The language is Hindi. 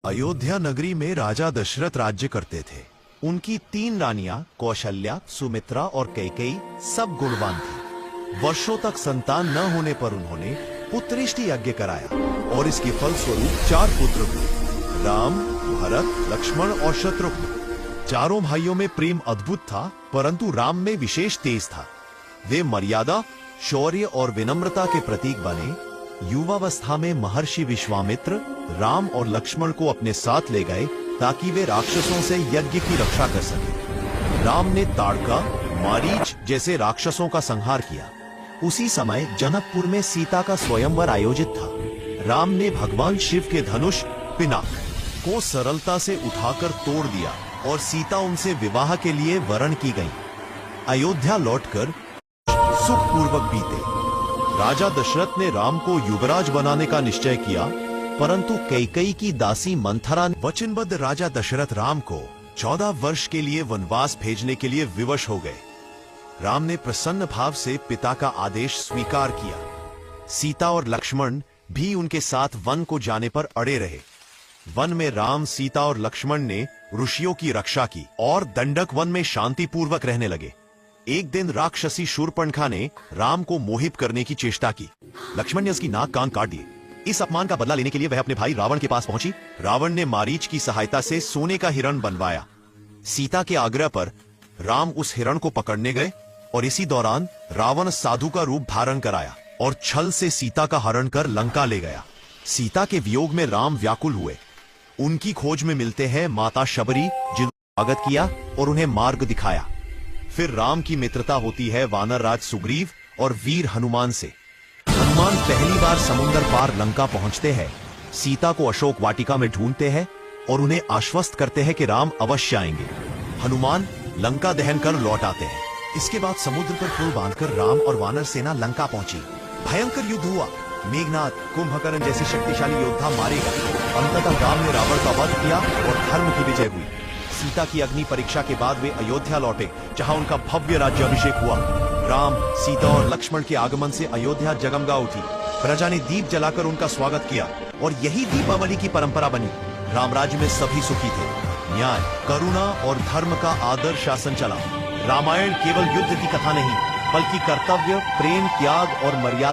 अयोध्या नगरी में राजा दशरथ राज्य करते थे। उनकी 3 रानियां कौशल्या, सुमित्रा और कैकेयी सब गुणवान थी। वर्षों तक संतान न होने पर उन्होंने पुत्रेष्टि यज्ञ कराया और इसके फलस्वरूप 4 पुत्र हुए, राम, भरत, लक्ष्मण और शत्रुघ्न। चारों भाइयों में प्रेम अद्भुत था, परंतु राम में विशेष तेज था। वे मर्यादा, शौर्य और विनम्रता के प्रतीक बने। युवावस्था में महर्षि विश्वामित्र राम और लक्ष्मण को अपने साथ ले गए ताकि वे राक्षसों से यज्ञ की रक्षा कर सकें। राम ने ताड़का, मारीच जैसे राक्षसों का संहार किया। उसी समय जनकपुर में सीता का स्वयंवर आयोजित था। राम ने भगवान शिव के धनुष पिनाक को सरलता से उठाकर तोड़ दिया और सीता उनसे विवाह के लिए वरण की गई। अयोध्या लौटकर सुखपूर्वक बीते। राजा दशरथ ने राम को युवराज बनाने का निश्चय किया, परंतु कैकेयी की दासी मंथरा ने वचनबद्ध राजा दशरथ राम को 14 वर्ष के लिए वनवास भेजने के लिए विवश हो गए। राम ने प्रसन्न भाव से पिता का आदेश स्वीकार किया। सीता और लक्ष्मण भी उनके साथ वन को जाने पर अड़े रहे। वन में राम, सीता और लक्ष्मण ने ऋषियों की रक्षा की और दंडक वन में शांतिपूर्वक रहने लगे। एक दिन राक्षसी शूर्पणखा ने राम को मोहित करने की चेष्टा की। लक्ष्मण ने उसकी नाक कान काट दिए। इस अपमान का बदला लेने के लिए वह अपने भाई रावण के पास पहुंची। रावण ने मारीच की सहायता से सोने का हिरण बनवाया। सीता के आग्रह पर राम उस हिरण को पकड़ने गए और इसी दौरान रावण साधु का रूप धारण कराया और छल से सीता का हरण कर लंका ले गया। सीता के वियोग में राम व्याकुल हुए। उनकी खोज में मिलते हैं माता शबरी, जिन्होंने स्वागत किया और उन्हें मार्ग दिखाया। फिर राम की मित्रता होती है वानर राज सुग्रीव और वीर हनुमान से। हनुमान पहली बार समुद्र पार लंका पहुंचते हैं, सीता को अशोक वाटिका में ढूंढते हैं और उन्हें आश्वस्त करते हैं कि राम अवश्य आएंगे। हनुमान लंका दहन कर लौट आते हैं। इसके बाद समुद्र पर पुल बांधकर राम और वानर सेना लंका पहुंची। भयंकर युद्ध हुआ। मेघनाद, कुंभकर्ण जैसे शक्तिशाली योद्धा मारे गए। अंततः राम ने रावण का वध किया और धर्म की विजय हुई। सीता की अग्नि परीक्षा के बाद वे अयोध्या लौटे, जहां उनका भव्य राज्याभिषेक हुआ। राम, सीता और लक्ष्मण के आगमन से अयोध्या जगमगा उठी। प्रजा ने दीप जलाकर उनका स्वागत किया और यही दीपावली की परंपरा बनी। राम राज्य में सभी सुखी थे। न्याय, करुणा और धर्म का आदर्श शासन चला। रामायण केवल युद्ध की कथा नहीं, बल्कि कर्तव्य, प्रेम, त्याग और मर्यादा